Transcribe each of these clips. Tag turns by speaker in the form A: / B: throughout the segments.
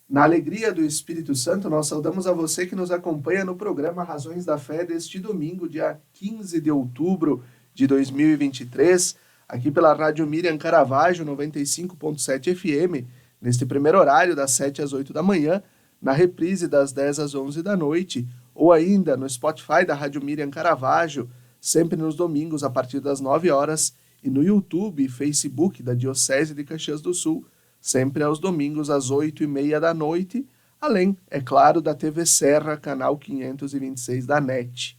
A: Na alegria do Espírito Santo, nós saudamos a você que nos acompanha no programa Razões da Fé deste domingo, dia 15 de outubro de 2023, aqui pela Rádio Miriam Caravaggio, 95.7 FM, neste primeiro horário, das 7 às 8 da manhã, na reprise das 10 às 11 da noite, ou ainda no Spotify da Rádio Miriam Caravaggio, sempre nos domingos a partir das 9 horas, e no YouTube e Facebook da Diocese de Caxias do Sul, sempre aos domingos às 8h30 da noite, além, é claro, da TV Serra, canal 526 da NET.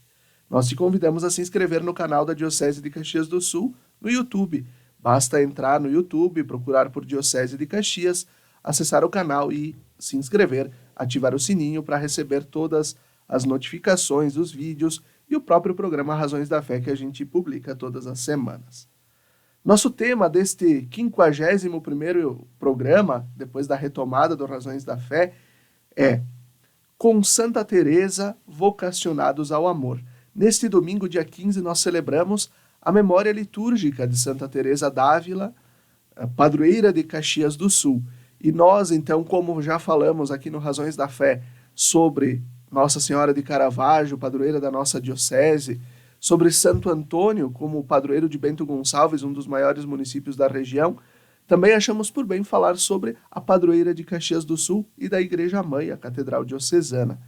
A: Nós te convidamos a se inscrever no canal da Diocese de Caxias do Sul no YouTube. Basta entrar no YouTube, procurar por Diocese de Caxias, acessar o canal e se inscrever, ativar o sininho para receber todas as notificações dos vídeos e o próprio programa Razões da Fé que a gente publica todas as semanas. Nosso tema deste 51º programa, depois da retomada do Razões da Fé, é Com Santa Teresa, vocacionados ao amor. Neste domingo, dia 15, nós celebramos a memória litúrgica de Santa Teresa d'Ávila, padroeira de Caxias do Sul. E nós, então, como já falamos aqui no Razões da Fé sobre Nossa Senhora de Caravaggio, padroeira da nossa diocese, sobre Santo Antônio, como padroeiro de Bento Gonçalves, um dos maiores municípios da região, também achamos por bem falar sobre a padroeira de Caxias do Sul e da Igreja Mãe, a Catedral Diocesana.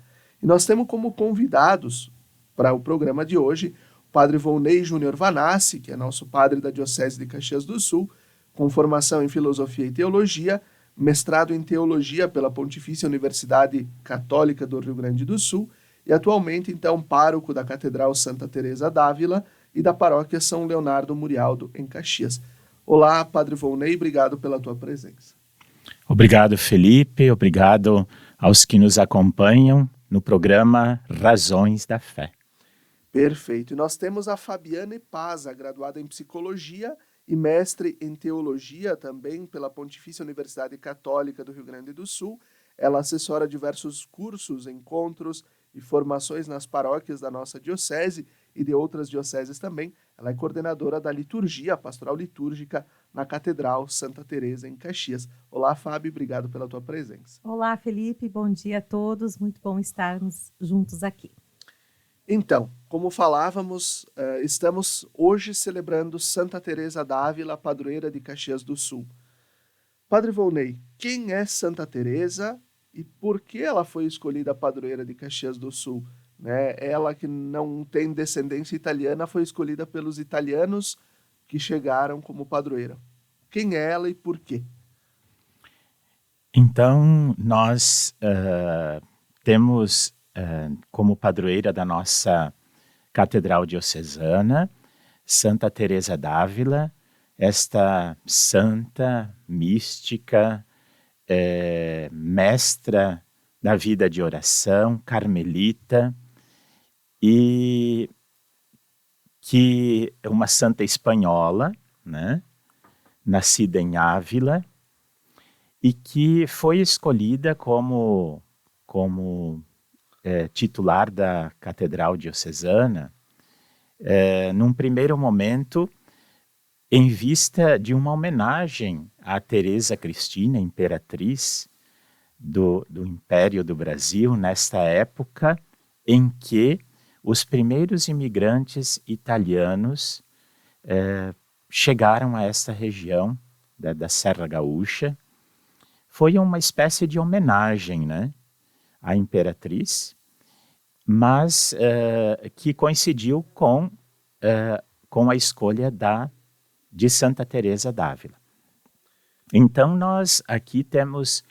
A: E nós temos como convidados para o programa de hoje o padre Volney Júnior Vanassi, que é nosso padre da Diocese de Caxias do Sul, com formação em Filosofia e Teologia, mestrado em Teologia pela Pontifícia Universidade Católica do Rio Grande do Sul, e atualmente, então, pároco da Catedral Santa Teresa d'Ávila e da Paróquia São Leonardo Murialdo, em Caxias. Olá, Padre Volney, obrigado pela tua presença.
B: Obrigado, Felipe, obrigado aos que nos acompanham no programa Razões da Fé.
A: Perfeito. E nós temos a Fabiane Paza, graduada em Psicologia e mestre em Teologia também pela Pontifícia Universidade Católica do Rio Grande do Sul. Ela assessora diversos cursos, encontros e formações nas paróquias da nossa diocese e de outras dioceses também. Ela é coordenadora da liturgia, a pastoral litúrgica na Catedral Santa Teresa, em Caxias. Olá, Fábio, obrigado pela tua presença.
C: Olá, Felipe, bom dia a todos, muito bom estarmos juntos aqui.
A: Então, como falávamos, estamos hoje celebrando Santa Teresa d'Ávila, padroeira de Caxias do Sul. Padre Volney, quem é Santa Teresa e por que ela foi escolhida padroeira de Caxias do Sul? Ela que não tem descendência italiana foi escolhida pelos italianos que chegaram como padroeira. Quem é ela e por quê?
B: Então, nós temos como padroeira da nossa Catedral Diocesana, Santa Teresa d'Ávila, esta santa, mística, mestra da vida de oração, carmelita, e que é uma santa espanhola, né, nascida em Ávila, e que foi escolhida como titular da Catedral Diocesana, num primeiro momento, em vista de uma homenagem a Teresa Cristina, imperatriz do Império do Brasil, nesta época em que os primeiros imigrantes italianos chegaram a esta região da Serra Gaúcha. Foi uma espécie de homenagem, né, à imperatriz, mas que coincidiu com a escolha de Santa Teresa d'Ávila. Então, nós aqui temos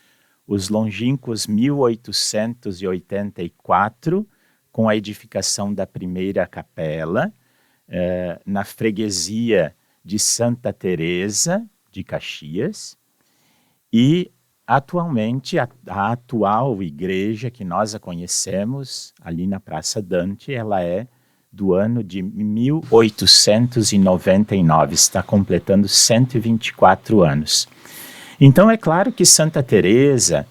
B: os longínquos 1884, com a edificação da primeira capela, na freguesia de Santa Teresa de Caxias, e atualmente a atual igreja que nós a conhecemos, ali na Praça Dante, ela é do ano de 1899, está completando 124 anos. Então é claro que Santa Teresa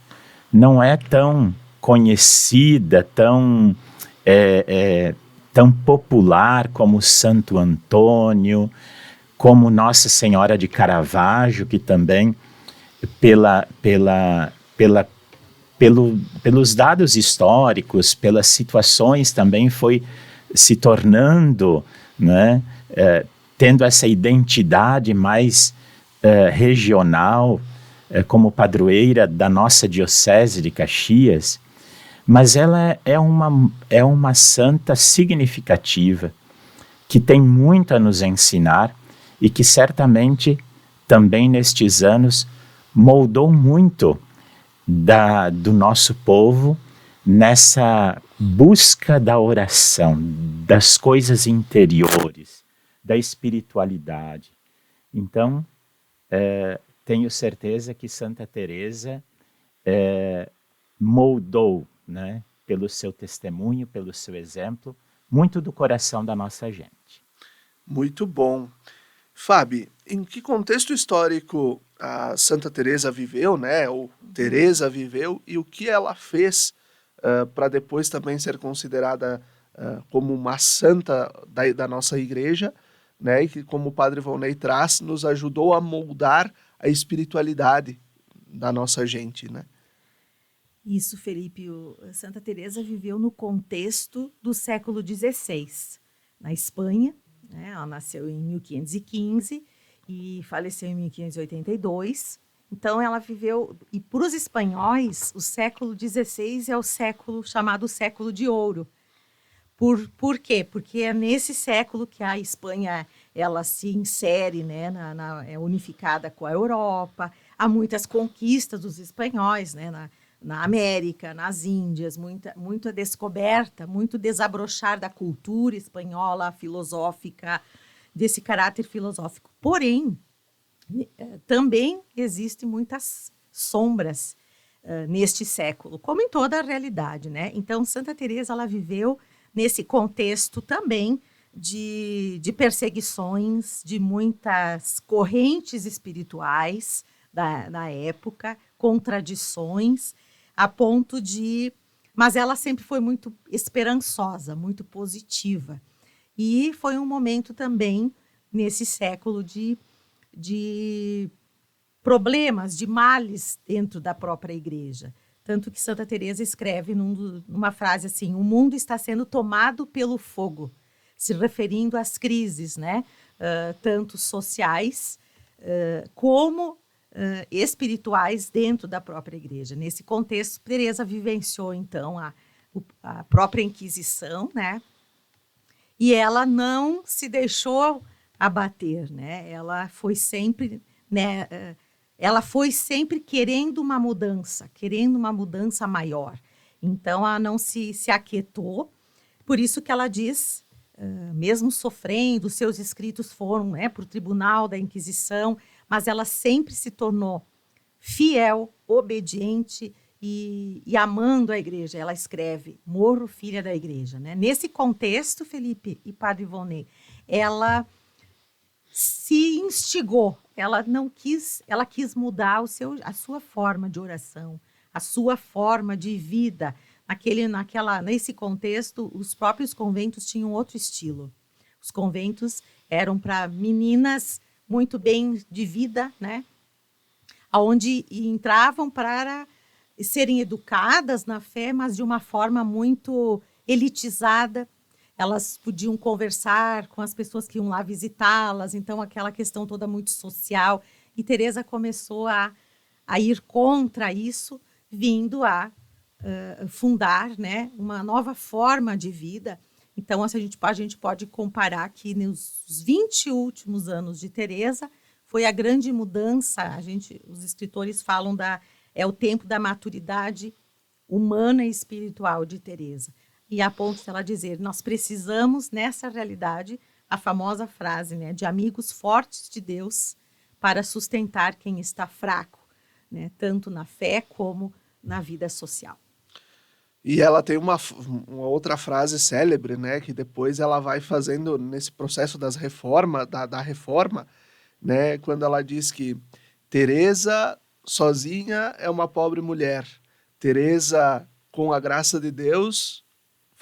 B: não é tão conhecida, tão tão popular como Santo Antônio, como Nossa Senhora de Caravaggio, que também, pelos dados históricos, pelas situações, também foi se tornando, né, tendo essa identidade mais regional, como padroeira da nossa Diocese de Caxias, mas ela é uma santa significativa, que tem muito a nos ensinar e que certamente também nestes anos moldou muito do nosso povo nessa busca da oração, das coisas interiores, da espiritualidade. Então, tenho certeza que Santa Teresa moldou, né, pelo seu testemunho, pelo seu exemplo, muito do coração da nossa gente.
A: Muito bom. Fábio, em que contexto histórico a Santa Teresa viveu, né? Ou Teresa viveu, e o que ela fez para depois também ser considerada como uma santa da nossa igreja, né? E que, como o Padre Volney traz, nos ajudou a moldar a espiritualidade da nossa gente, né?
C: Isso, Felipe. Santa Teresa viveu no contexto do século XVI, na Espanha, né? Ela nasceu em 1515 e faleceu em 1582. Então, ela viveu, e para os espanhóis, o século XVI é o século chamado século de ouro. Por quê? Porque é nesse século que a Espanha ela se insere, né, é unificada com a Europa. Há muitas conquistas dos espanhóis, né, na América, nas Índias, muita descoberta, muito desabrochar da cultura espanhola, filosófica, desse caráter filosófico. Porém, também existem muitas sombras neste século, como em toda a realidade, né? Então, Santa Teresa ela viveu nesse contexto também de perseguições, de muitas correntes espirituais da época, contradições, a ponto de... Mas ela sempre foi muito esperançosa, muito positiva. E foi um momento também, nesse século, de problemas, de males dentro da própria igreja. Tanto que Santa Teresa escreve numa frase assim: o mundo está sendo tomado pelo fogo, se referindo às crises, né? Tanto sociais como espirituais dentro da própria igreja. Nesse contexto, Teresa vivenciou, então, a própria Inquisição, né? E ela não se deixou abater, né? Ela foi sempre, né? Ela foi sempre querendo uma mudança maior. Então, ela não se aquietou. Por isso que ela diz, mesmo sofrendo, seus escritos foram, né, para o tribunal da Inquisição, mas ela sempre se tornou fiel, obediente e amando a igreja. Ela escreve: morro filha da igreja, né? Nesse contexto, Felipe e Padre Volney, ela se instigou, ela quis mudar a sua forma de oração, a sua forma de vida. Nesse contexto, os próprios conventos tinham outro estilo. Os conventos eram para meninas muito bem de vida, né? Onde entravam para serem educadas na fé, mas de uma forma muito elitizada. Elas podiam conversar com as pessoas que iam lá visitá-las, então aquela questão toda muito social. E Teresa começou a ir contra isso, vindo a fundar, né, uma nova forma de vida. Então, a gente pode comparar que nos 20 últimos anos de Teresa foi a grande mudança. Os escritores falam é o tempo da maturidade humana e espiritual de Teresa. E a ponto de ela dizer: nós precisamos, nessa realidade, a famosa frase, né, de amigos fortes de Deus para sustentar quem está fraco, né, tanto na fé como na vida social.
A: E ela tem uma outra frase célebre, né, que depois ela vai fazendo nesse processo da reforma, né, quando ela diz que Teresa sozinha é uma pobre mulher, Teresa, com a graça de Deus,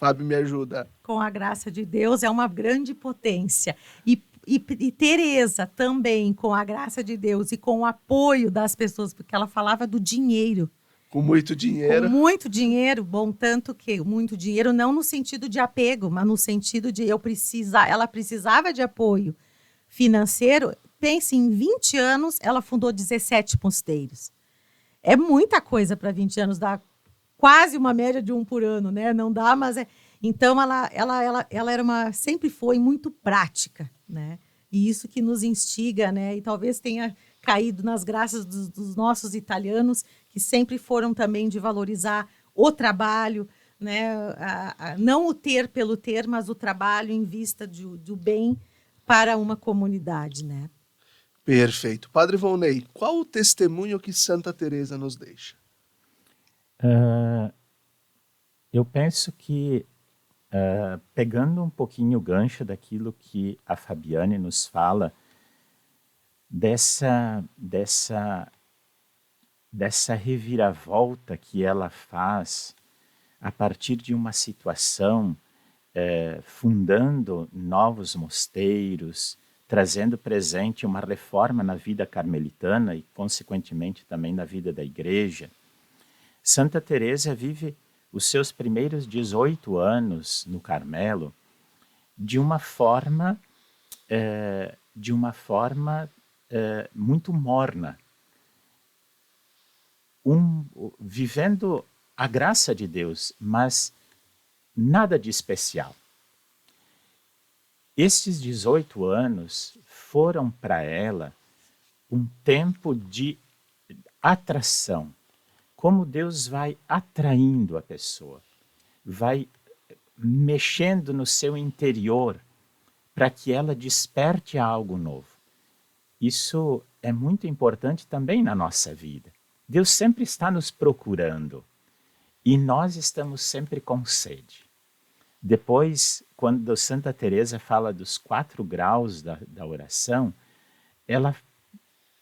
A: Fábio, me ajuda.
C: Com a graça de Deus, é uma grande potência. E Teresa também, com a graça de Deus e com o apoio das pessoas, porque ela falava do dinheiro.
A: Com muito
C: Com
A: dinheiro.
C: muito dinheiro, bom, tanto que muito dinheiro, não no sentido de apego, mas no sentido de ela precisava de apoio financeiro. Pense, em 20 anos, ela fundou 17 mosteiros. É muita coisa para 20 anos, dá quase uma média de um por ano, né? Não dá, mas é. Então, ela era sempre foi muito prática, né? E isso que nos instiga, né? E talvez tenha caído nas graças dos nossos italianos, que sempre foram também de valorizar o trabalho, né? Não o ter pelo ter, mas o trabalho em vista do bem para uma comunidade, né?
A: Perfeito. Padre Volney, qual o testemunho que Santa Teresa nos deixa?
B: Eu penso que, pegando um pouquinho o gancho daquilo que a Fabiane nos fala, dessa reviravolta que ela faz a partir de uma situação, fundando novos mosteiros, trazendo presente uma reforma na vida carmelitana e, consequentemente, também na vida da igreja. Santa Teresa vive os seus primeiros 18 anos no Carmelo de uma forma muito morna, vivendo a graça de Deus, mas nada de especial. Estes 18 anos foram para ela um tempo de atração. Como Deus vai atraindo a pessoa, vai mexendo no seu interior para que ela desperte a algo novo. Isso é muito importante também na nossa vida. Deus sempre está nos procurando e nós estamos sempre com sede. Depois, quando Santa Teresa fala dos 4 graus da oração, ela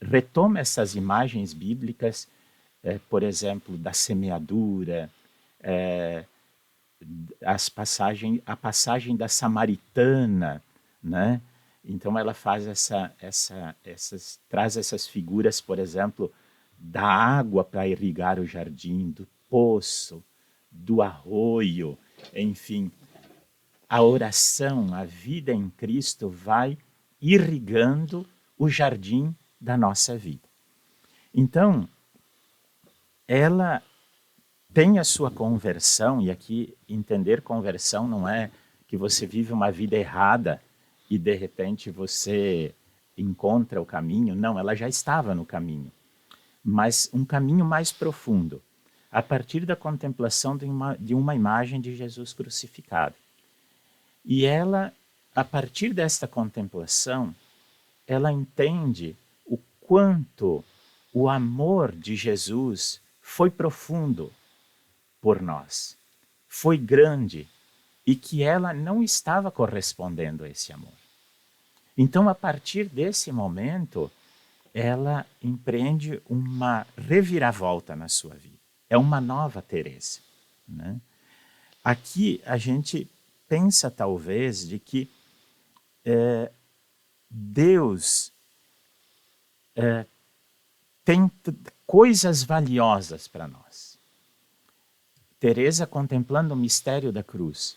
B: retoma essas imagens bíblicas, por exemplo, da semeadura, a passagem da Samaritana, né? Então ela faz traz essas figuras, por exemplo, da água para irrigar o jardim, do poço, do arroio, enfim. A oração, a vida em Cristo vai irrigando o jardim da nossa vida. Então, ela tem a sua conversão, e aqui entender conversão não é que você vive uma vida errada e de repente você encontra o caminho. Não, ela já estava no caminho, mas um caminho mais profundo, a partir da contemplação de uma imagem de Jesus crucificado. E ela, a partir desta contemplação, ela entende o quanto o amor de Jesus foi profundo por nós, foi grande, e que ela não estava correspondendo a esse amor. Então, a partir desse momento, ela empreende uma reviravolta na sua vida. É uma nova Teresa, né? Aqui a gente pensa talvez de que Deus tem coisas valiosas para nós. Teresa contemplando o mistério da cruz,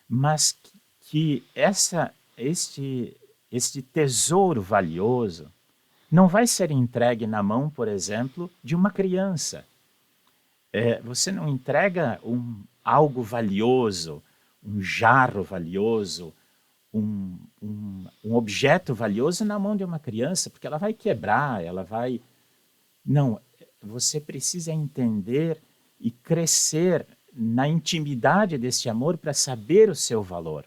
B: mas que este tesouro valioso não vai ser entregue na mão, por exemplo, de uma criança. Você não entrega algo valioso, um jarro valioso, um objeto valioso na mão de uma criança, porque ela vai quebrar, ela vai... Não, você precisa entender e crescer na intimidade desse amor para saber o seu valor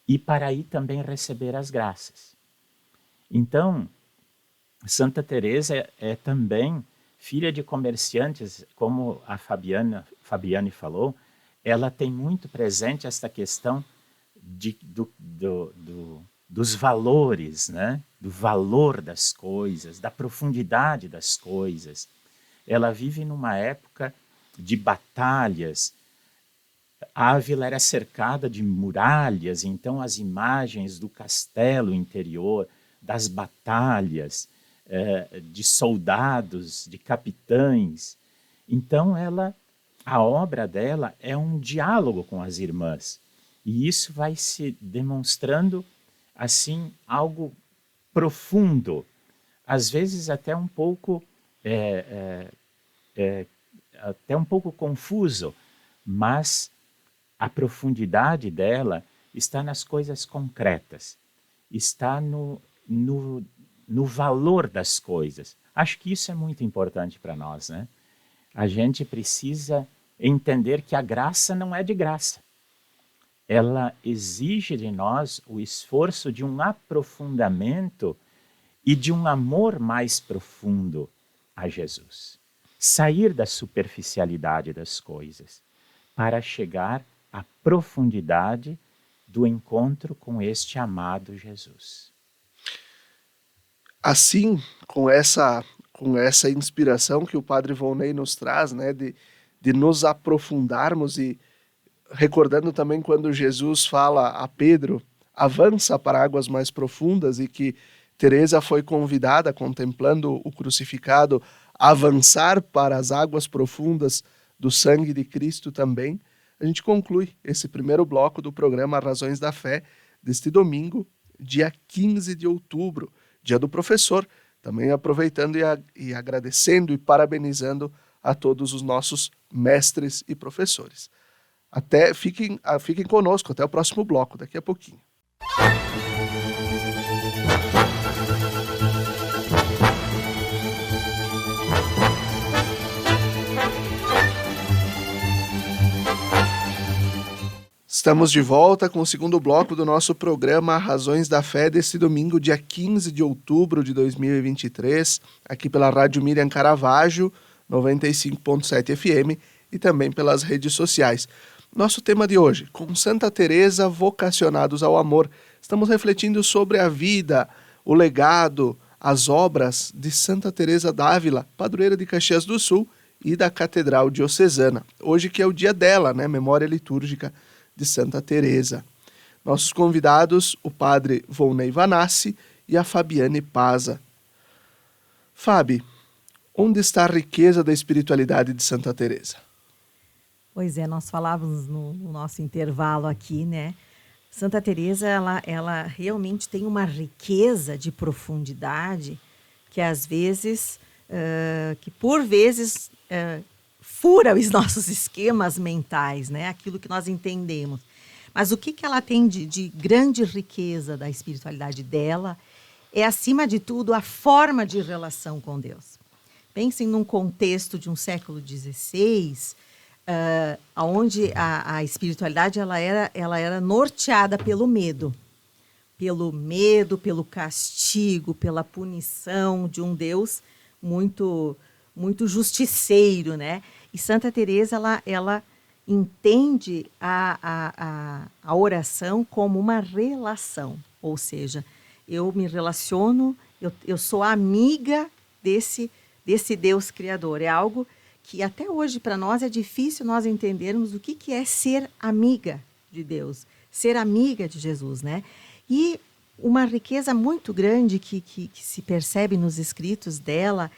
B: e para aí também receber as graças. Então, Santa Teresa é também filha de comerciantes, como a Fabiane falou. Ela tem muito presente esta questão dos valores, né? Do valor das coisas, da profundidade das coisas. Ela vive numa época de batalhas Ávila era cercada de muralhas, então as imagens do castelo interior, das batalhas, de soldados, de capitães. Então a obra dela é um diálogo com as irmãs. E isso vai se demonstrando assim algo profundo, às vezes até um pouco confuso, mas a profundidade dela está nas coisas concretas, está no valor das coisas. Acho que isso é muito importante para nós, né? A gente precisa entender que a graça não é de graça. Ela exige de nós o esforço de um aprofundamento e de um amor mais profundo a Jesus. Sair da superficialidade das coisas para chegar à profundidade do encontro com este amado Jesus.
A: Assim, com essa inspiração que o Padre Volney nos traz, né, de nos aprofundarmos, e recordando também quando Jesus fala a Pedro, avança para águas mais profundas, e que Teresa foi convidada, contemplando o crucificado, a avançar para as águas profundas do sangue de Cristo também, a gente conclui esse primeiro bloco do programa Razões da Fé, deste domingo, dia 15 de outubro, dia do professor, também aproveitando e agradecendo e parabenizando a todos os nossos mestres e professores. Fiquem conosco, até o próximo bloco, daqui a pouquinho. Estamos de volta com o segundo bloco do nosso programa Razões da Fé, deste domingo, dia 15 de outubro de 2023, aqui pela Rádio Miriam Caravaggio, 95.7 FM, e também pelas redes sociais. Nosso tema de hoje, com Santa Teresa, vocacionados ao amor. Estamos refletindo sobre a vida, o legado, as obras de Santa Teresa d'Ávila, padroeira de Caxias do Sul e da Catedral Diocesana. Hoje que é o dia dela, né? Memória litúrgica de Santa Teresa. Nossos convidados, o padre Volney Vanassi e a Fabiane Paza. Fábio, onde está a riqueza da espiritualidade de Santa Teresa?
C: Pois é, nós falávamos no nosso intervalo aqui, né? Santa Teresa, ela realmente tem uma riqueza de profundidade que às vezes, por vezes, fura os nossos esquemas mentais, né? Aquilo que nós entendemos. Mas o que ela tem de grande riqueza da espiritualidade dela é, acima de tudo, a forma de relação com Deus. Pensem num contexto de um século XVI, onde a espiritualidade ela era norteada pelo medo, pelo castigo, pela punição de um Deus muito muito justiceiro, né? E Santa Teresa ela entende a oração como uma relação, ou seja, eu me relaciono, eu sou amiga desse Deus Criador. É algo que até hoje para nós é difícil nós entendermos o que é ser amiga de Deus, ser amiga de Jesus, né? E uma riqueza muito grande que se percebe nos escritos dela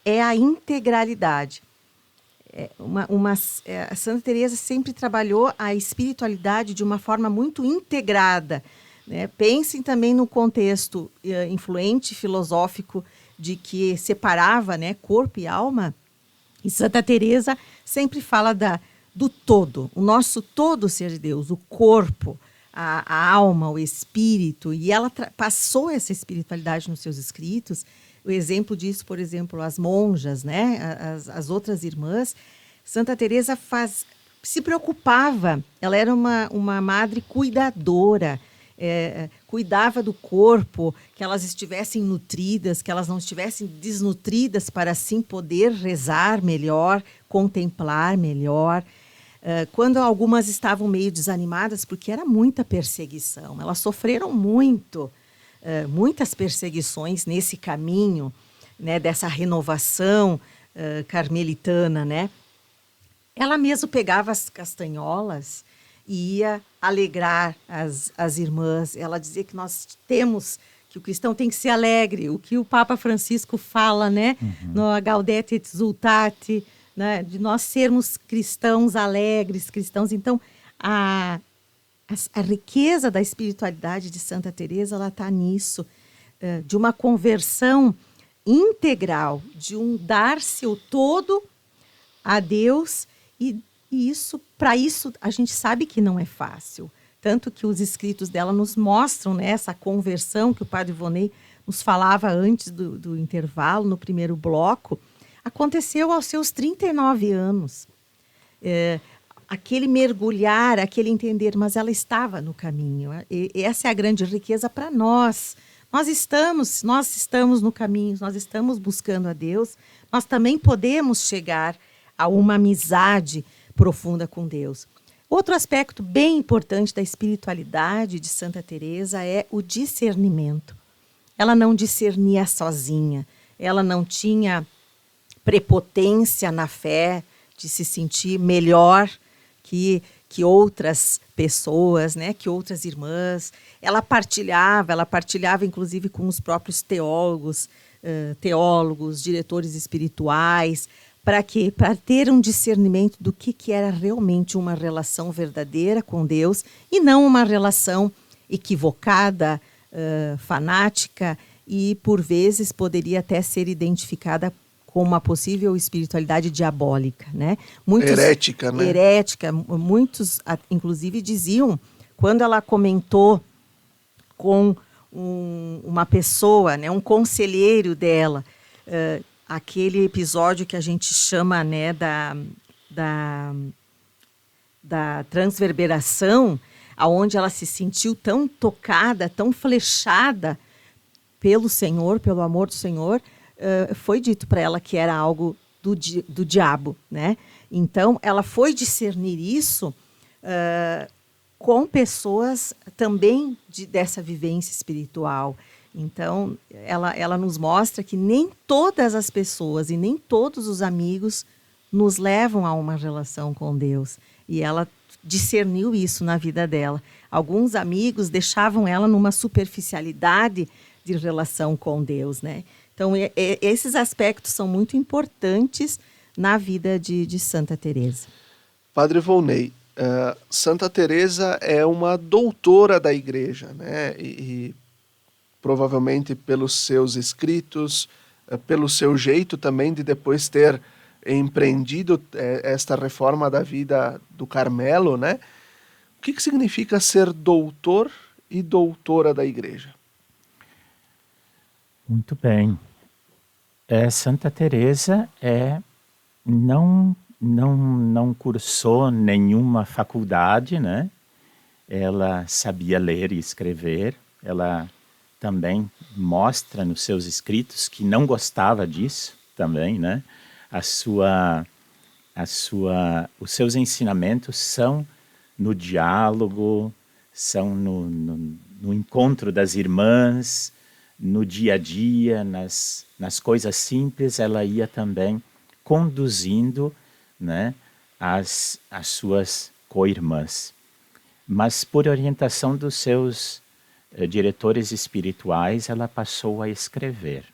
C: é a integralidade. A Santa Teresa sempre trabalhou a espiritualidade de uma forma muito integrada, né? Pensem também no contexto influente filosófico de que separava, né, corpo e alma. E Santa Teresa sempre fala do todo, o nosso todo ser de Deus, o corpo, a alma, o espírito. E ela passou essa espiritualidade nos seus escritos. O exemplo disso, por exemplo, as monjas, né? As outras irmãs. Santa Teresa se preocupava, ela era uma madre cuidadora, cuidava do corpo, que elas estivessem nutridas, que elas não estivessem desnutridas, para assim poder rezar melhor, contemplar melhor. Quando algumas estavam meio desanimadas, porque era muita perseguição, elas sofreram muitas perseguições nesse caminho, né, dessa renovação carmelitana, né? Ela mesma pegava as castanholas e ia alegrar as irmãs. Ela dizia que que o cristão tem que ser alegre, o que o Papa Francisco fala, né? No Gaudete et Exultate, né? De nós sermos cristãos alegres, cristãos. Então, a riqueza da espiritualidade de Santa Teresa, ela está nisso, de uma conversão integral, de um dar-se o todo a Deus, e isso, para isso, a gente sabe que não é fácil. Tanto que os escritos dela nos mostram, né, essa conversão que o padre Ivonei nos falava antes do intervalo, no primeiro bloco, aconteceu aos seus 39 anos. Aquele mergulhar, aquele entender, mas ela estava no caminho. E essa é a grande riqueza para nós. Nós estamos no caminho, nós estamos buscando a Deus, nós também podemos chegar a uma amizade profunda com Deus. Outro aspecto bem importante da espiritualidade de Santa Teresa é o discernimento. Ela não discernia sozinha, ela não tinha prepotência na fé de se sentir melhor que outras pessoas, né, que outras irmãs. Ela partilhava inclusive com os próprios teólogos, diretores espirituais. Para quê? Para ter um discernimento do que era realmente uma relação verdadeira com Deus e não uma relação equivocada, fanática, e por vezes poderia até ser identificada com uma possível espiritualidade diabólica, né?
A: Herética, né?
C: Herética. Muitos, inclusive, diziam, quando ela comentou com uma pessoa, né, um conselheiro dela, aquele episódio que a gente chama, né, da transverberação, aonde ela se sentiu tão tocada, tão flechada pelo Senhor, pelo amor do Senhor, foi dito para ela que era algo do diabo, né? Então, ela foi discernir isso com pessoas também dessa vivência espiritual. Então, ela nos mostra que nem todas as pessoas e nem todos os amigos nos levam a uma relação com Deus. E ela discerniu isso na vida dela. Alguns amigos deixavam ela numa superficialidade de relação com Deus, né? Então, esses aspectos são muito importantes na vida de Santa Teresa.
A: Padre Volney, Santa Teresa é uma doutora da Igreja, né? E provavelmente pelos seus escritos, pelo seu jeito também de depois ter empreendido esta reforma da vida do Carmelo, né? O que significa ser doutor e doutora da Igreja?
B: Muito bem. Santa Teresa não cursou nenhuma faculdade, né? Ela sabia ler e escrever. Ela também mostra nos seus escritos que não gostava disso também, né? Os seus ensinamentos são no diálogo, são no encontro das irmãs, no dia a dia, nas coisas simples. Ela ia também conduzindo, né, as suas co-irmãs. Mas por orientação dos seus diretores espirituais, ela passou a escrever.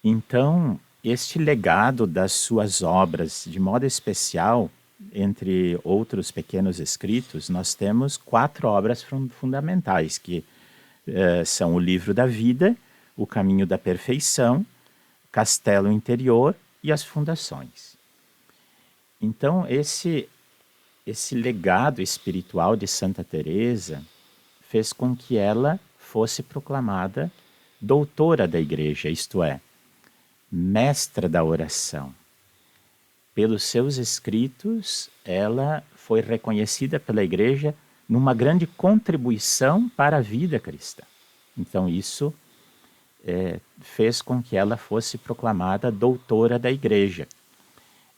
B: Então, este legado das suas obras, de modo especial, entre outros pequenos escritos, nós temos 4 obras fundamentais, que são o Livro da Vida, o Caminho da Perfeição, Castelo Interior e as Fundações. Então, esse legado espiritual de Santa Teresa fez com que ela fosse proclamada doutora da Igreja, isto é, mestra da oração. Pelos seus escritos, ela foi reconhecida pela Igreja numa grande contribuição para a vida cristã. Então, isso fez com que ela fosse proclamada doutora da Igreja.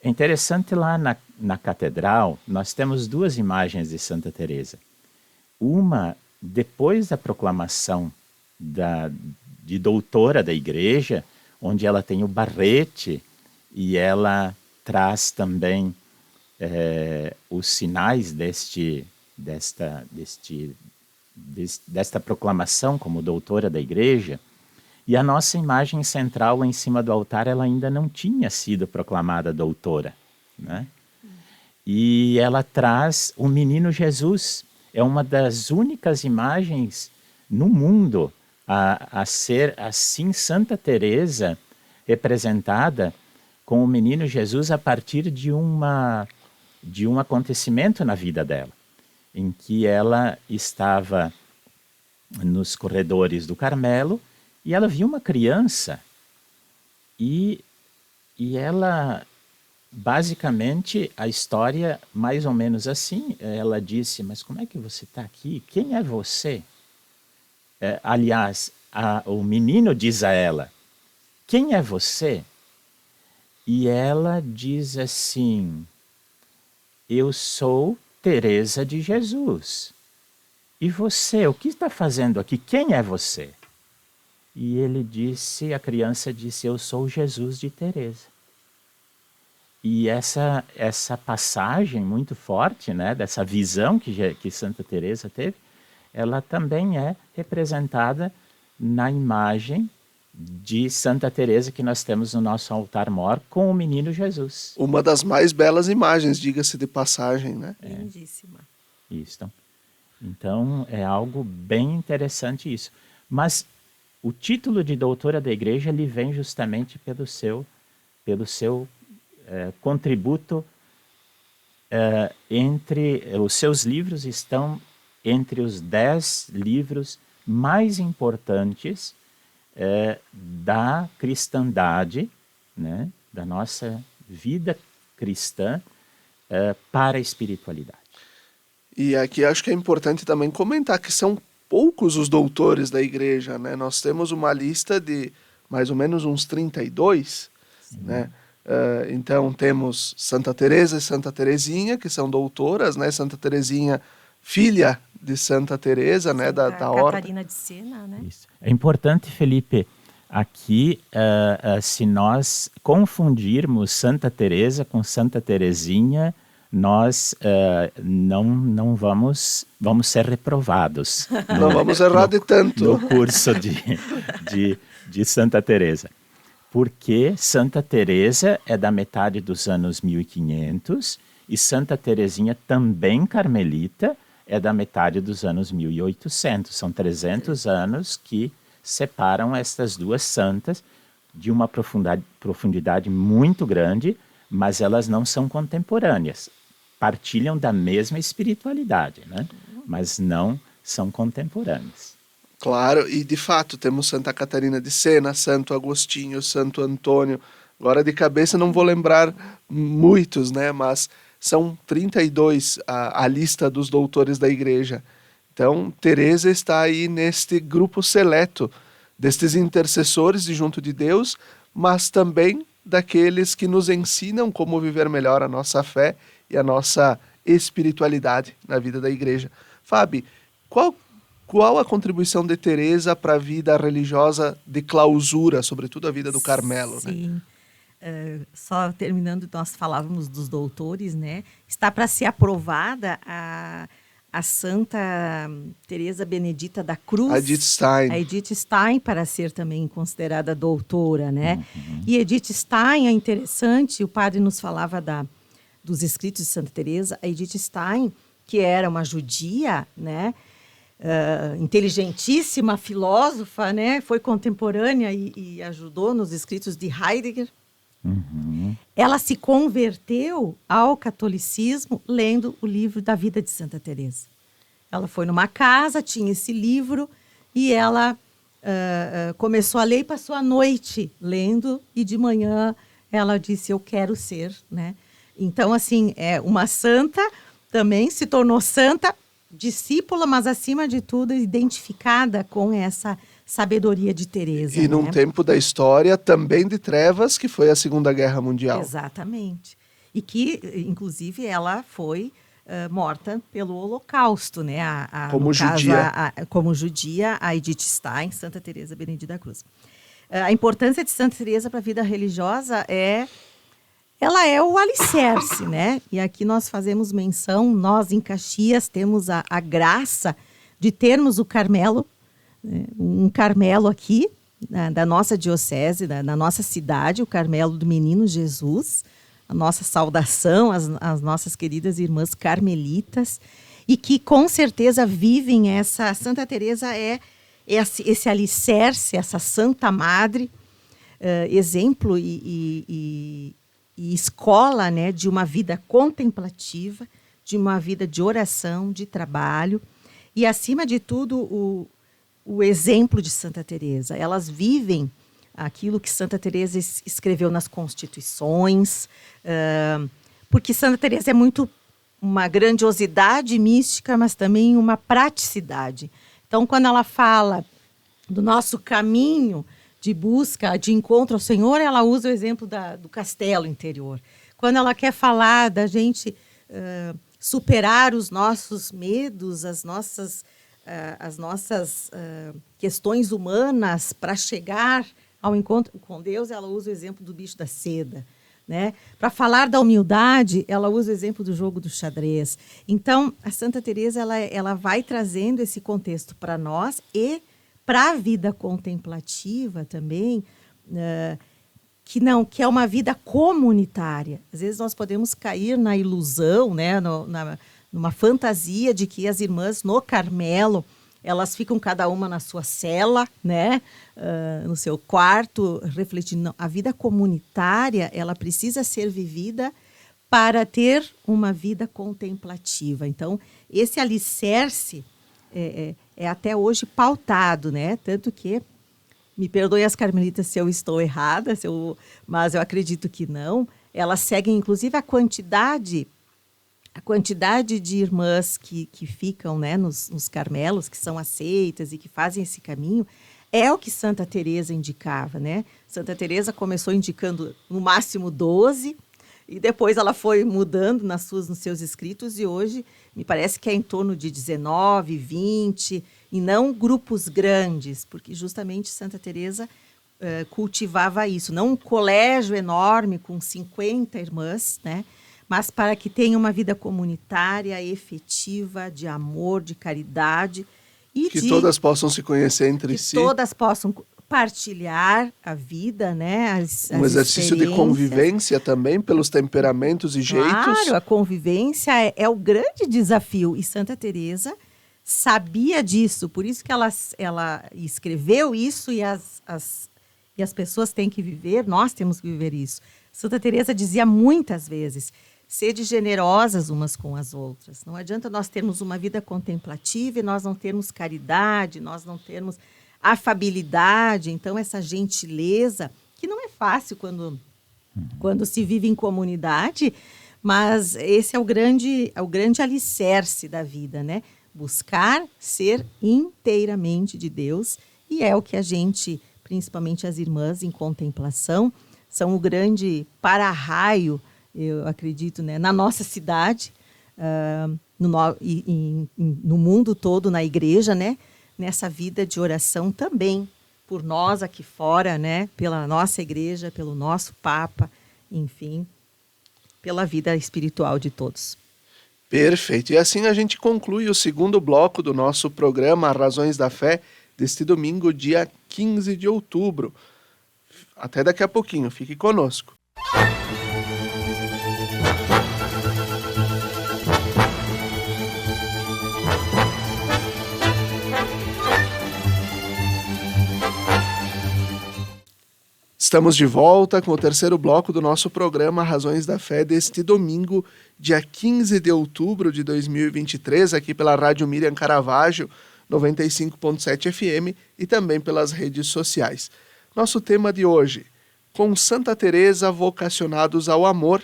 B: É interessante, lá na catedral, nós temos 2 imagens de Santa Teresa. Uma, depois da proclamação de doutora da Igreja, onde ela tem o barrete e ela traz também os sinais desta proclamação como doutora da Igreja, e a nossa imagem central lá em cima do altar, ela ainda não tinha sido proclamada doutora, né? E ela traz o menino Jesus. É uma das únicas imagens no mundo a ser assim Santa Teresa representada com o menino Jesus a partir de um acontecimento na vida dela, em que ela estava nos corredores do Carmelo e ela viu uma criança e ela, basicamente, a história mais ou menos assim, ela disse, mas como é que você está aqui? Quem é você? Aliás, o menino diz a ela, quem é você? E ela diz assim, eu sou Teresa de Jesus. E você, o que está fazendo aqui? Quem é você? E a criança disse, eu sou Jesus de Teresa. E essa passagem muito forte, né, dessa visão que Santa Teresa teve, ela também é representada na imagem de Santa Teresa que nós temos no nosso altar-mor com o menino Jesus.
A: Uma das mais belas imagens, diga-se de passagem, né?
C: Lindíssima.
B: Isso. Então, é algo bem interessante isso. Mas o título de doutora da Igreja ele vem justamente pelo seu contributo entre os seus livros estão entre os 10 livros mais importantes da cristandade, né, da nossa vida cristã para a espiritualidade.
A: E aqui acho que é importante também comentar que são poucos os doutores da Igreja, né? Nós temos uma lista de mais ou menos uns 32, né? Então temos Santa Teresa e Santa Teresinha, que são doutoras, né? Santa Teresinha, filha de Santa Teresa, né? Da ordem.
C: Catarina de Sena, né?
B: Isso. É importante, Felipe, aqui, se nós confundirmos Santa Teresa com Santa Teresinha, nós não vamos ser reprovados.
A: Não vamos errar de tanto.
B: No curso de Santa Teresa. Porque Santa Teresa é da metade dos anos 1500 e Santa Teresinha, também carmelita, é da metade dos anos 1800. São 300 anos que separam estas duas santas de uma profundidade muito grande, mas elas não são contemporâneas. Partilham da mesma espiritualidade, né? Mas não são contemporâneas.
A: Claro, e de fato temos Santa Catarina de Sena, Santo Agostinho, Santo Antônio. Agora de cabeça não vou lembrar muitos, né? Mas são 32 a lista dos doutores da Igreja. Então, Teresa está aí neste grupo seleto destes intercessores de junto de Deus, mas também daqueles que nos ensinam como viver melhor a nossa fé e a nossa espiritualidade na vida da Igreja. Fábio, qual a contribuição de Teresa para a vida religiosa de clausura, sobretudo a vida do Carmelo?
C: Sim. Né? Só terminando, nós falávamos dos doutores, né? Está para ser aprovada a Santa Teresa Benedita da Cruz.
A: A Edith Stein.
C: A Edith Stein para ser também considerada doutora, né? E Edith Stein é interessante, o padre nos falava dos escritos de Santa Teresa. A Edith Stein, que era uma judia, né? Inteligentíssima, filósofa, né? Foi contemporânea e ajudou nos escritos de Heidegger. Ela se converteu ao catolicismo lendo o livro da vida de Santa Teresa. Ela foi numa casa, tinha esse livro e ela começou a ler e passou a noite lendo e de manhã ela disse, eu quero ser, né? Então, assim, uma santa também se tornou santa, discípula, mas acima de tudo identificada com essa sabedoria de Teresa.
A: E num tempo da história também de trevas, que foi a Segunda Guerra Mundial.
C: Exatamente. E que, inclusive, ela foi morta pelo Holocausto, né?
A: Como judia.
C: Como judia, a Edith Stein, Santa Teresa Benedita da Cruz. A importância de Santa Teresa para a vida religiosa é ela é o alicerce, né? E aqui nós fazemos menção, nós em Caxias temos a graça de termos o Carmelo, né? Um Carmelo aqui, da nossa diocese, da nossa cidade, o Carmelo do Menino Jesus, a nossa saudação às nossas queridas irmãs carmelitas, e que com certeza vivem essa... Santa Teresa é esse alicerce, essa Santa Madre, exemplo e escola, né, de uma vida contemplativa, de uma vida de oração, de trabalho, e acima de tudo o exemplo de Santa Teresa. Elas vivem aquilo que Santa Teresa escreveu nas Constituições, porque Santa Teresa é muito uma grandiosidade mística, mas também uma praticidade. Então, quando ela fala do nosso caminho de busca, de encontro ao Senhor, ela usa o exemplo do castelo interior. Quando ela quer falar da gente superar os nossos medos, as nossas questões humanas para chegar ao encontro com Deus, ela usa o exemplo do bicho da seda, né? Para falar da humildade, ela usa o exemplo do jogo do xadrez. Então, a Santa Teresa ela vai trazendo esse contexto para nós e para a vida contemplativa também, que é uma vida comunitária. Às vezes nós podemos cair na ilusão, né, numa fantasia de que as irmãs no Carmelo, elas ficam cada uma na sua cela, né, no seu quarto, refletindo. Não, a vida comunitária, ela precisa ser vivida para ter uma vida contemplativa. Então, esse alicerce é até hoje pautado, né? Tanto que, me perdoem as carmelitas se eu estou errada, mas eu acredito que não. Elas seguem, inclusive, a quantidade de irmãs que ficam, né, nos Carmelos, que são aceitas e que fazem esse caminho, é o que Santa Teresa indicava, né? Santa Teresa começou indicando no máximo 12, e depois ela foi mudando nos seus escritos, e hoje me parece que é em torno de 19, 20, e não grupos grandes, porque justamente Santa Teresa cultivava isso, não um colégio enorme com 50 irmãs, né? Mas para que tenha uma vida comunitária, efetiva, de amor, de caridade. E
A: que todas possam se conhecer entre si.
C: Que todas possam partilhar a vida, né?
A: Um exercício de convivência também, pelos temperamentos e jeitos.
C: Claro, a convivência é o grande desafio. E Santa Teresa sabia disso, por isso que ela escreveu isso, e as pessoas têm que viver, nós temos que viver isso. Santa Teresa dizia muitas vezes: sede generosas umas com as outras. Não adianta nós termos uma vida contemplativa e nós não termos caridade, nós não termos afabilidade. Então, essa gentileza, que não é fácil quando se vive em comunidade, mas esse é o grande alicerce da vida, né? Buscar ser inteiramente de Deus, e é o que a gente, principalmente as irmãs em contemplação, são o grande eu acredito, né, na nossa cidade, no mundo todo, na igreja, né, nessa vida de oração também, por nós aqui fora, né, pela nossa igreja, pelo nosso Papa, enfim, pela vida espiritual de todos.
A: Perfeito. E assim a gente conclui o segundo bloco do nosso programa Razões da Fé, deste domingo, dia 15 de outubro. Até daqui a pouquinho, fique conosco. Estamos de volta com o terceiro bloco do nosso programa Razões da Fé deste domingo, dia 15 de outubro de 2023, aqui pela Rádio Miriam Caravaggio, 95.7 FM e também pelas redes sociais. Nosso tema de hoje: com Santa Teresa vocacionados ao amor,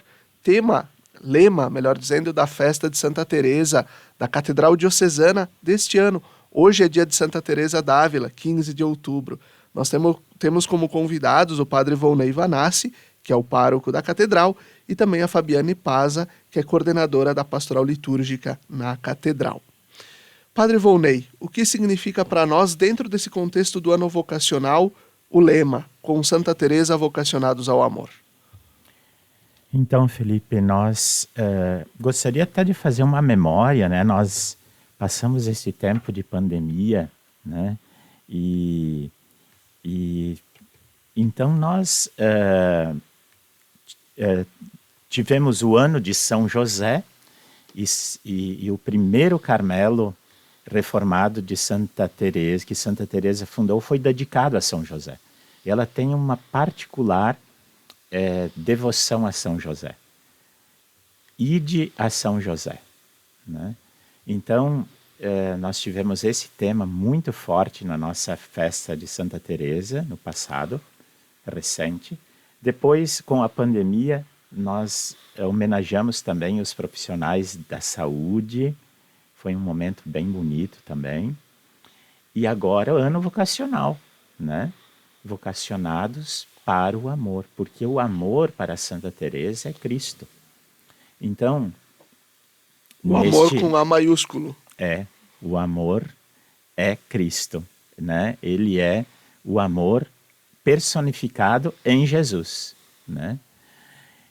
A: lema, melhor dizendo, da festa de Santa Teresa, da Catedral Diocesana deste ano. Hoje é dia de Santa Teresa d'Ávila, 15 de outubro. Nós temos como convidados o padre Volney Vanassi, que é o pároco da catedral, e também a Fabiane Paza, que é coordenadora da pastoral litúrgica na catedral. Padre Volney, o que significa para nós, dentro desse contexto do ano vocacional, o lema, com Santa Teresa vocacionados ao amor?
B: Então, Felipe, nós gostaria até de fazer uma memória, né? Nós passamos esse tempo de pandemia, né? E então nós tivemos o ano de São José e o primeiro Carmelo reformado de Santa Teresa, que Santa Teresa fundou, foi dedicado a São José. E ela tem uma particular devoção a São José. Ide a São José, né? Então, nós tivemos esse tema muito forte na nossa festa de Santa Teresa no passado, recente. Depois, com a pandemia, nós homenageamos também os profissionais da saúde. Foi um momento bem bonito também. E agora o ano vocacional, né? Vocacionados para o amor, porque o amor para Santa Teresa é Cristo. Então,
A: o amor com A maiúsculo.
B: O amor é Cristo, né? Ele é o amor personificado em Jesus, né?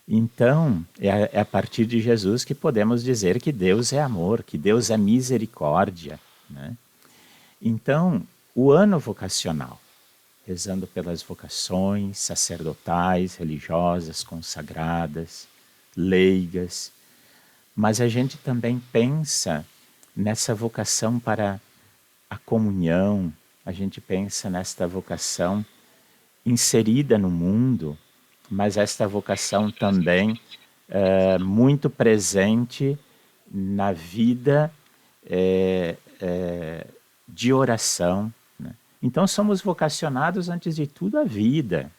B: Então, é a partir de Jesus que podemos dizer que Deus é amor, que Deus é misericórdia, né? Então, o ano vocacional, rezando pelas vocações sacerdotais, religiosas, consagradas, leigas, mas a gente também pensa nessa vocação para a comunhão, a gente pensa nesta vocação inserida no mundo, mas esta vocação também muito presente na vida de oração, né? Então somos vocacionados antes de tudo à vida,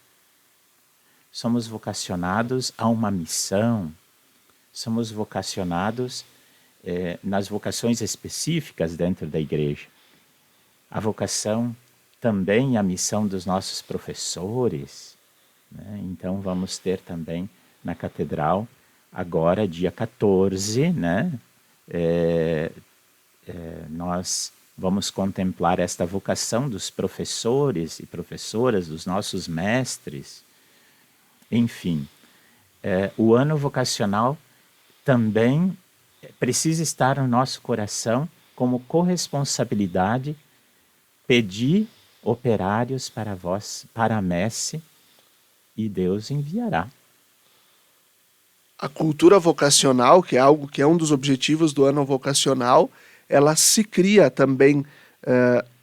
B: somos vocacionados a uma missão, somos vocacionados nas vocações específicas dentro da igreja. A vocação também, a missão dos nossos professores, né? Então vamos ter também na catedral, agora dia 14, né? Nós vamos contemplar esta vocação dos professores e professoras, dos nossos mestres. Enfim, o ano vocacional também precisa estar no nosso coração como corresponsabilidade, pedir operários para vós, para a messe, e Deus enviará.
A: A cultura vocacional, que é algo que é um dos objetivos do ano vocacional, ela se cria também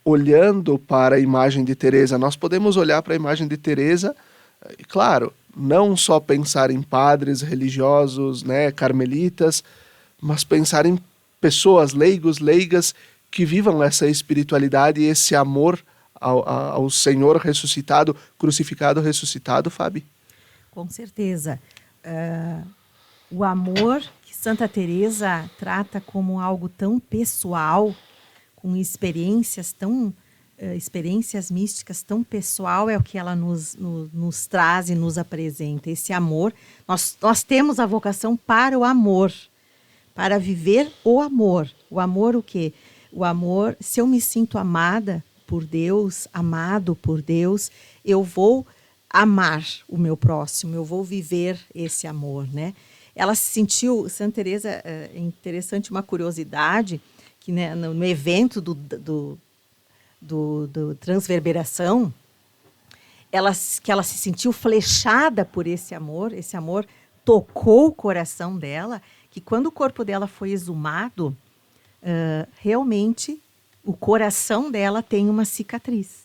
A: olhando para a imagem de Teresa. Nós podemos olhar para a imagem de Teresa, e claro, não só pensar em padres religiosos, né, carmelitas, mas pensar em pessoas leigas que vivam essa espiritualidade e esse amor ao Senhor ressuscitado, crucificado, ressuscitado, Fábio?
C: Com certeza. O amor que Santa Teresa trata como algo tão pessoal, com experiências místicas tão pessoal, é o que ela nos traz e nos apresenta. Esse amor, nós temos a vocação para o amor, para viver o amor. O amor o quê? O amor, se eu me sinto amada por Deus, amado por Deus, eu vou amar o meu próximo, eu vou viver esse amor, né? Ela se sentiu, Santa Teresa, é interessante, uma curiosidade, que, né, no evento do Transverberação, ela se sentiu flechada por esse amor tocou o coração dela, que quando o corpo dela foi exumado, realmente o coração dela tem uma cicatriz,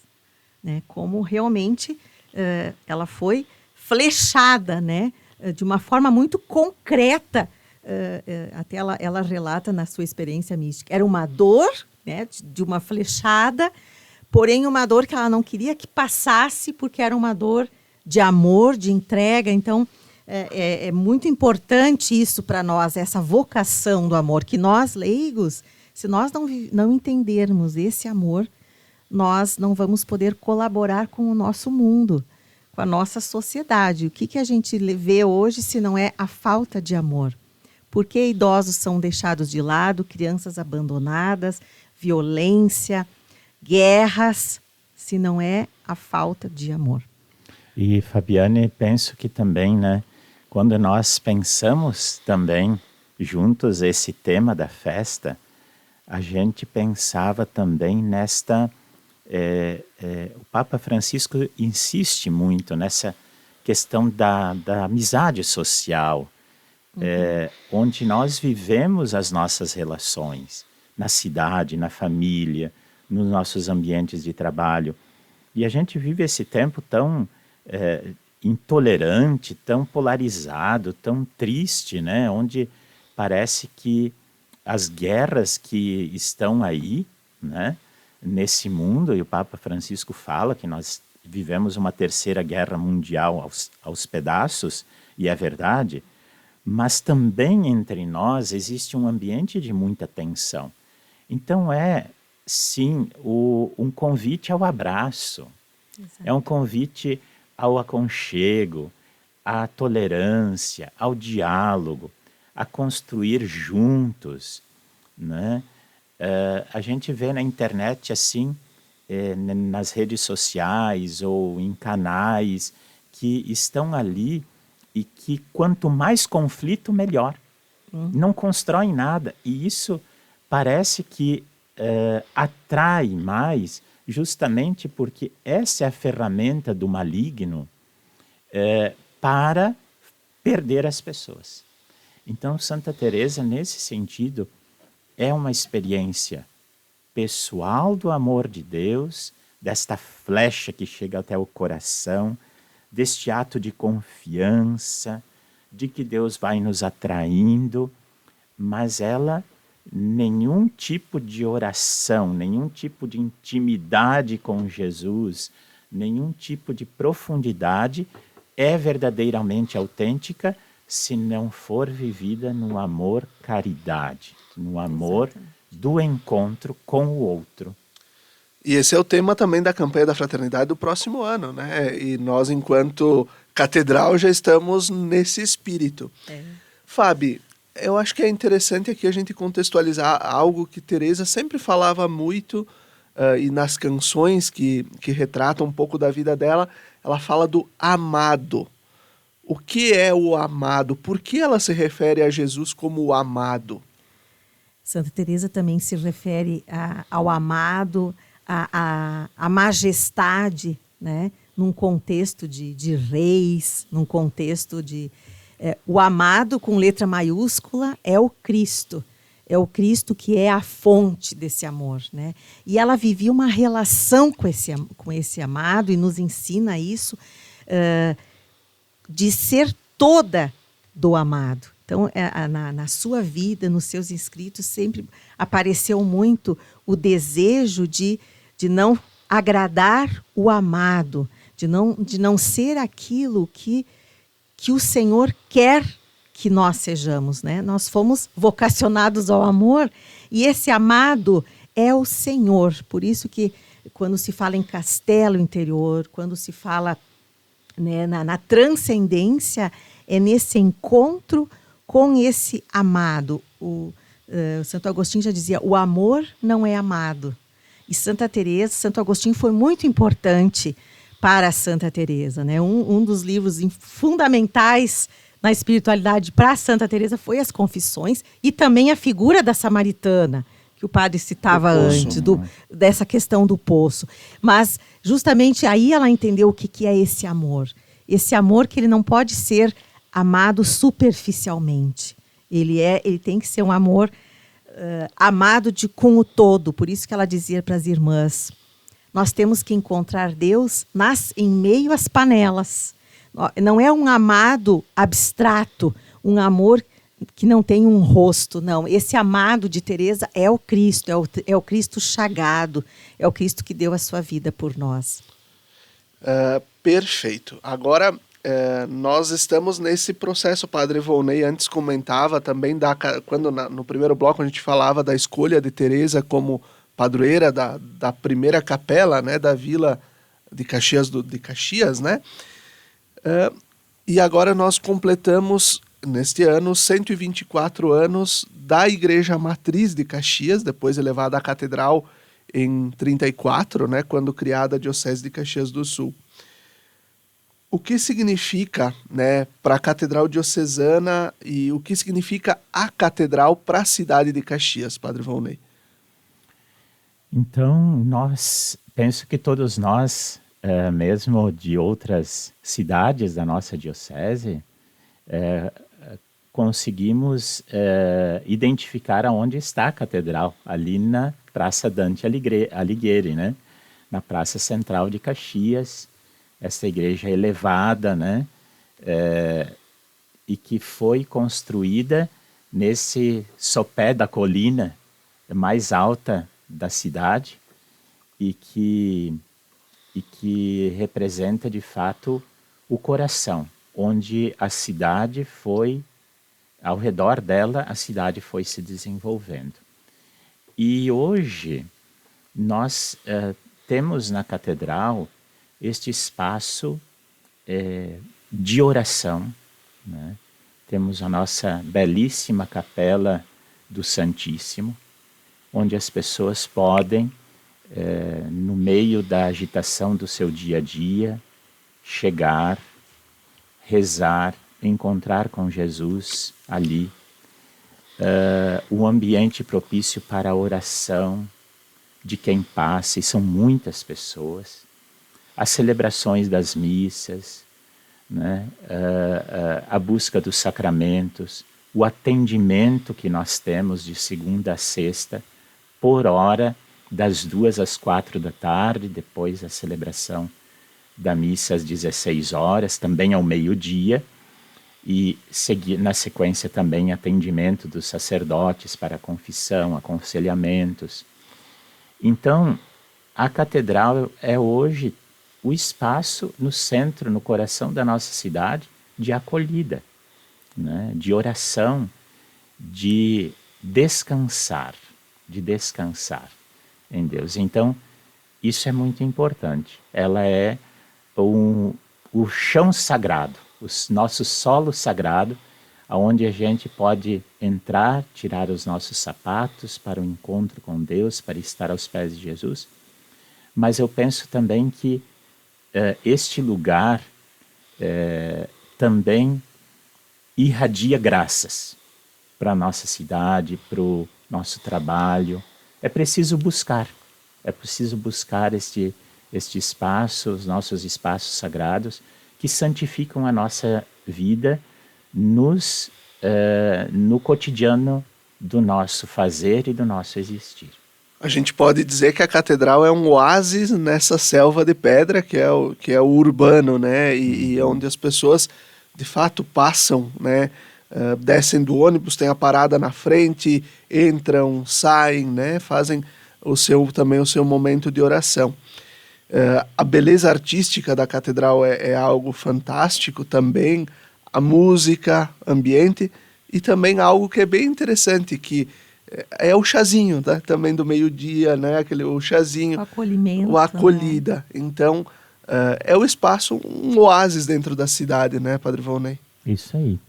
C: né? Como realmente ela foi flechada, né? De uma forma muito concreta, até ela relata na sua experiência mística. Era uma dor, né, de uma flechada, porém uma dor que ela não queria que passasse, porque era uma dor de amor, de entrega. Então, é muito importante isso para nós, essa vocação do amor, que nós, leigos, se nós não entendermos esse amor, nós não vamos poder colaborar com o nosso mundo, com a nossa sociedade. O que a gente vê hoje se não é a falta de amor? Por que idosos são deixados de lado, crianças abandonadas, violência, guerras, se não é a falta de amor?
B: E, Fabiane, penso que também, né, Quando nós pensamos também juntos esse tema da festa, a gente pensava também o Papa Francisco insiste muito nessa questão da amizade social, onde nós vivemos as nossas relações, na cidade, na família, nos nossos ambientes de trabalho. E a gente vive esse tempo tão intolerante, tão polarizado, tão triste, né? Onde parece que as guerras que estão aí, né, nesse mundo, e o Papa Francisco fala que nós vivemos uma terceira guerra mundial aos pedaços, e é verdade, mas também entre nós existe um ambiente de muita tensão. Então sim, um convite ao abraço,
C: Exato.
B: é um convite ao aconchego, à tolerância, ao diálogo, a construir juntos, né? A gente vê na internet assim, nas redes sociais ou em canais que estão ali e que quanto mais conflito, melhor. Não constroem nada. E isso parece que atrai mais, justamente porque essa é a ferramenta do maligno para perder as pessoas. Então, Santa Teresa, nesse sentido, é uma experiência pessoal do amor de Deus, desta flecha que chega até o coração, deste ato de confiança, de que Deus vai nos atraindo, mas nenhum tipo de oração, nenhum tipo de intimidade com Jesus, nenhum tipo de profundidade é verdadeiramente autêntica se não for vivida no amor caridade, no amor do encontro com o outro.
A: E esse é o tema também da campanha da fraternidade do próximo ano, né? E nós, enquanto catedral, já estamos nesse espírito. Fábio, eu acho que é interessante aqui a gente contextualizar algo que Teresa sempre falava muito, e nas canções que retratam um pouco da vida dela, ela fala do amado. O que é o amado? Por que ela se refere a Jesus como o amado?
C: Santa Teresa também se refere ao amado, à majestade, né? Num contexto de reis, num contexto de... o amado com letra maiúscula é o Cristo que é a fonte desse amor, né? E ela vivia uma relação com esse amado e nos ensina isso, de ser toda do amado. Então, na sua vida, nos seus escritos, sempre apareceu muito o desejo de não agradar o amado, de não ser aquilo que o Senhor quer que nós sejamos, né? Nós fomos vocacionados ao amor e esse amado é o Senhor. Por isso que quando se fala em castelo interior, quando se fala, né, na transcendência, é nesse encontro com esse amado. O Santo Agostinho já dizia, o amor não é amado. E Santo Agostinho foi muito importante para Santa Teresa, né? Um dos livros fundamentais na espiritualidade para Santa Teresa foi as Confissões e também a figura da samaritana, que o padre citava antes, dessa questão do poço. Mas justamente aí ela entendeu o que é esse amor. Esse amor que ele não pode ser amado superficialmente. Ele tem que ser um amor amado com o todo. Por isso que ela dizia para as irmãs, nós temos que encontrar Deus em meio às panelas. Não é um amado abstrato, um amor que não tem um rosto, não. Esse amado de Teresa é o Cristo, é o Cristo chagado, é o Cristo que deu a sua vida por nós.
A: Perfeito. Agora, nós estamos nesse processo, o Padre Volney antes comentava também, quando no primeiro bloco a gente falava da escolha de Teresa como padroeira da primeira capela, né, da vila de Caxias, né? E agora nós completamos, neste ano, 124 anos da Igreja Matriz de Caxias, depois elevada à Catedral em 34, né, quando criada a Diocese de Caxias do Sul. O que significa, né, para a Catedral Diocesana e o que significa a Catedral para a cidade de Caxias, Padre Volney?
B: Então, penso que todos nós, mesmo de outras cidades da nossa diocese, conseguimos identificar aonde está a catedral, ali na Praça Dante Alighieri, né? Na Praça Central de Caxias, essa igreja elevada, né? E que foi construída nesse sopé da colina mais alta da cidade e que representa de fato o coração, onde a cidade foi, ao redor dela, a cidade foi se desenvolvendo. E hoje nós temos na catedral este espaço de oração, né? Temos a nossa belíssima capela do Santíssimo, onde as pessoas podem, no meio da agitação do seu dia a dia, chegar, rezar, encontrar com Jesus ali. O ambiente propício para a oração de quem passa, e são muitas pessoas. As celebrações das missas, né? A busca dos sacramentos, o atendimento que nós temos de segunda a sexta, por hora, das 2 às 4 da tarde, depois a celebração da missa às 16 horas, também ao meio-dia, e na sequência também atendimento dos sacerdotes para confissão, aconselhamentos. Então, a catedral é hoje o espaço no centro, no coração da nossa cidade, de acolhida, né? De oração, de descansar em Deus. Então, isso é muito importante. Ela é o chão sagrado, o nosso solo sagrado, onde a gente pode entrar, tirar os nossos sapatos para o encontro com Deus, para estar aos pés de Jesus. Mas eu penso também que este lugar também irradia graças para a nossa cidade, para o nosso trabalho. É preciso buscar este espaço, os nossos espaços sagrados, que santificam a nossa vida no cotidiano do nosso fazer e do nosso existir.
A: A gente pode dizer que a catedral é um oásis nessa selva de pedra que é o urbano, né? E onde as pessoas, de fato, passam, né? Descem do ônibus, tem a parada na frente, entram, saem, né? Fazem também o seu momento de oração. A beleza artística da catedral é algo fantástico também, a música, ambiente, e também algo que é bem interessante, que é o chazinho, tá? Também do meio-dia, né? O chazinho,
C: o acolhimento,
A: a acolhida. Né? Então, é o espaço, um oásis dentro da cidade, né, Padre Volney?
B: Isso aí.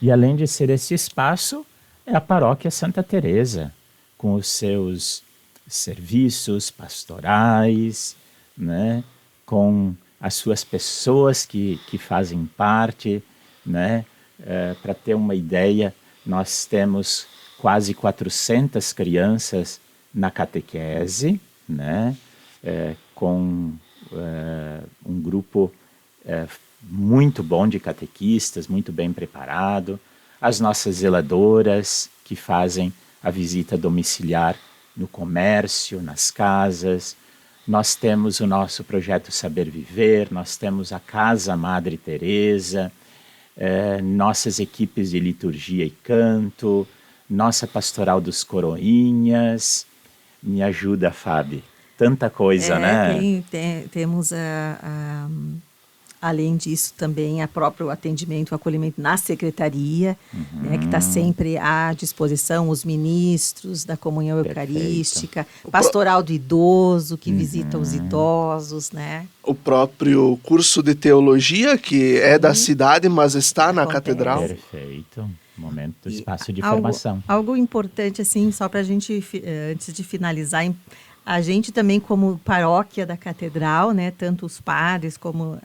B: E além de ser esse espaço, é a paróquia Santa Teresa, com os seus serviços pastorais, né? Com as suas pessoas que fazem parte, né? Para ter uma ideia, nós temos quase 400 crianças na catequese, né? Com um grupo muito bom de catequistas, muito bem preparado. As nossas zeladoras que fazem a visita domiciliar no comércio, nas casas. Nós temos o nosso projeto Saber Viver, nós temos a Casa Madre Teresa, nossas equipes de liturgia e canto, nossa pastoral dos coroinhas. Me ajuda, Fábio. Tanta coisa, né?
C: Temos, além disso, também o próprio atendimento, o acolhimento na secretaria, né, que está sempre à disposição, os ministros da comunhão eucarística, pastoral do idoso, que visita os idosos, né?
A: O próprio curso de teologia, que é da cidade, mas está na catedral.
B: Perfeito. Momento do espaço de formação.
C: Algo importante, assim, só para a gente, antes de finalizar, a gente também, como paróquia da catedral, né, tanto os padres como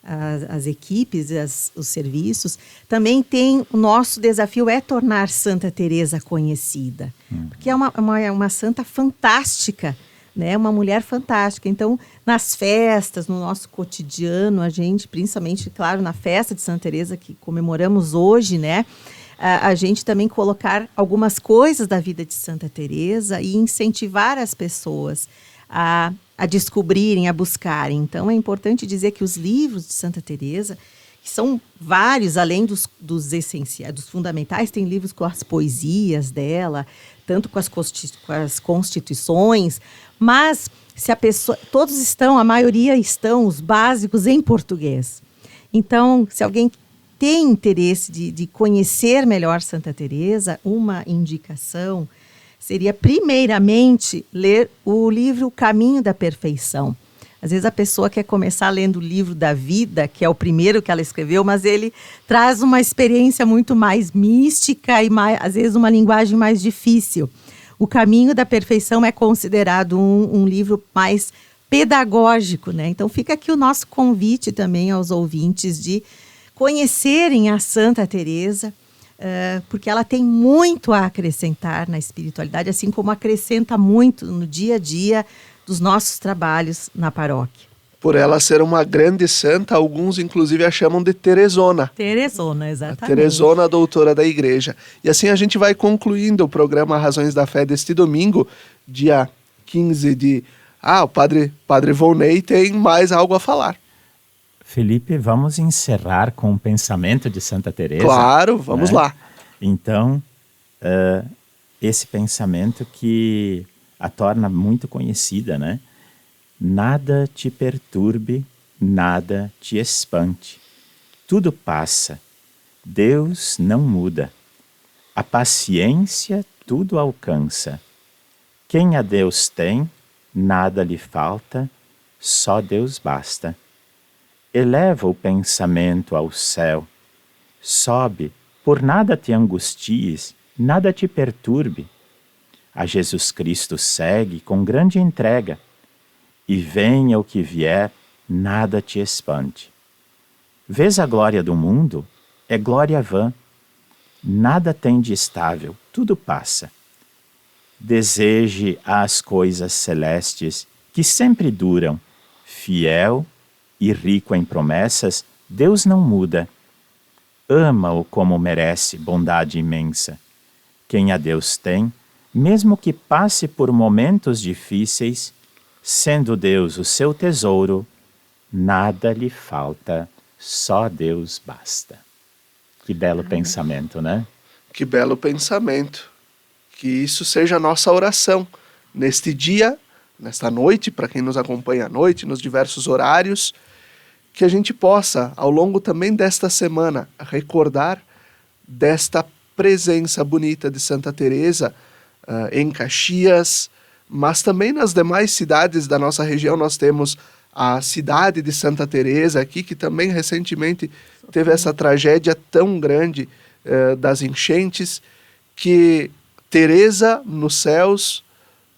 C: as equipes, os serviços, também tem o nosso desafio é tornar Santa Teresa conhecida, porque é uma santa fantástica, né? Uma mulher fantástica. Então, nas festas, no nosso cotidiano, a gente, principalmente, claro, na festa de Santa Teresa que comemoramos hoje, né? A gente também colocar algumas coisas da vida de Santa Teresa e incentivar as pessoas a descobrirem, a buscarem. Então, é importante dizer que os livros de Santa Teresa, que são vários, além dos essenciais, dos fundamentais, tem livros com as poesias dela, tanto com as constituições, mas se a pessoa, todos estão, a maioria estão, os básicos, em português. Então, se alguém tem interesse de conhecer melhor Santa Teresa, uma indicação seria, primeiramente, ler o livro O Caminho da Perfeição. Às vezes a pessoa quer começar lendo o livro da vida, que é o primeiro que ela escreveu, mas ele traz uma experiência muito mais mística e, às vezes, uma linguagem mais difícil. O Caminho da Perfeição é considerado um livro mais pedagógico, né? Então fica aqui o nosso convite também aos ouvintes de conhecerem a Santa Teresa, porque ela tem muito a acrescentar na espiritualidade, assim como acrescenta muito no dia a dia dos nossos trabalhos na paróquia.
A: Por ela ser uma grande santa, alguns inclusive a chamam de Teresona.
C: Teresona, exatamente.
A: A Teresona, doutora da Igreja. E assim a gente vai concluindo o programa Razões da Fé deste domingo, dia 15 de... o padre Volney tem mais algo a falar.
B: Felipe, vamos encerrar com um pensamento de Santa Teresa.
A: Claro, vamos lá.
B: Então, esse pensamento que a torna muito conhecida, né? Nada te perturbe, nada te espante. Tudo passa. Deus não muda. A paciência tudo alcança. Quem a Deus tem, nada lhe falta, só Deus basta. Eleva o pensamento ao céu. Sobe, por nada te angusties, nada te perturbe. A Jesus Cristo segue com grande entrega. E venha o que vier, nada te espante. Vês a glória do mundo? É glória vã. Nada tem de estável, tudo passa. Deseje as coisas celestes que sempre duram, fiel e rico em promessas, Deus não muda. Ama-o como merece, bondade imensa. Quem a Deus tem, mesmo que passe por momentos difíceis, sendo Deus o seu tesouro, nada lhe falta, só Deus basta. Que belo pensamento, né?
A: Que belo pensamento. Que isso seja a nossa oração neste dia, nesta noite, para quem nos acompanha à noite, nos diversos horários, que a gente possa, ao longo também desta semana, recordar desta presença bonita de Santa Teresa em Caxias, mas também nas demais cidades da nossa região. Nós temos a cidade de Santa Teresa aqui, que também recentemente teve essa tragédia tão grande das enchentes, que Teresa nos céus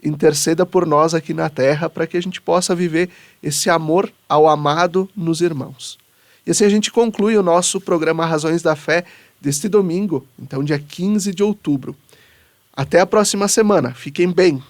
A: interceda por nós aqui na terra, para que a gente possa viver esse amor ao amado nos irmãos. E assim a gente conclui o nosso programa Razões da Fé deste domingo, então dia 15 de outubro. Até a próxima semana. Fiquem bem.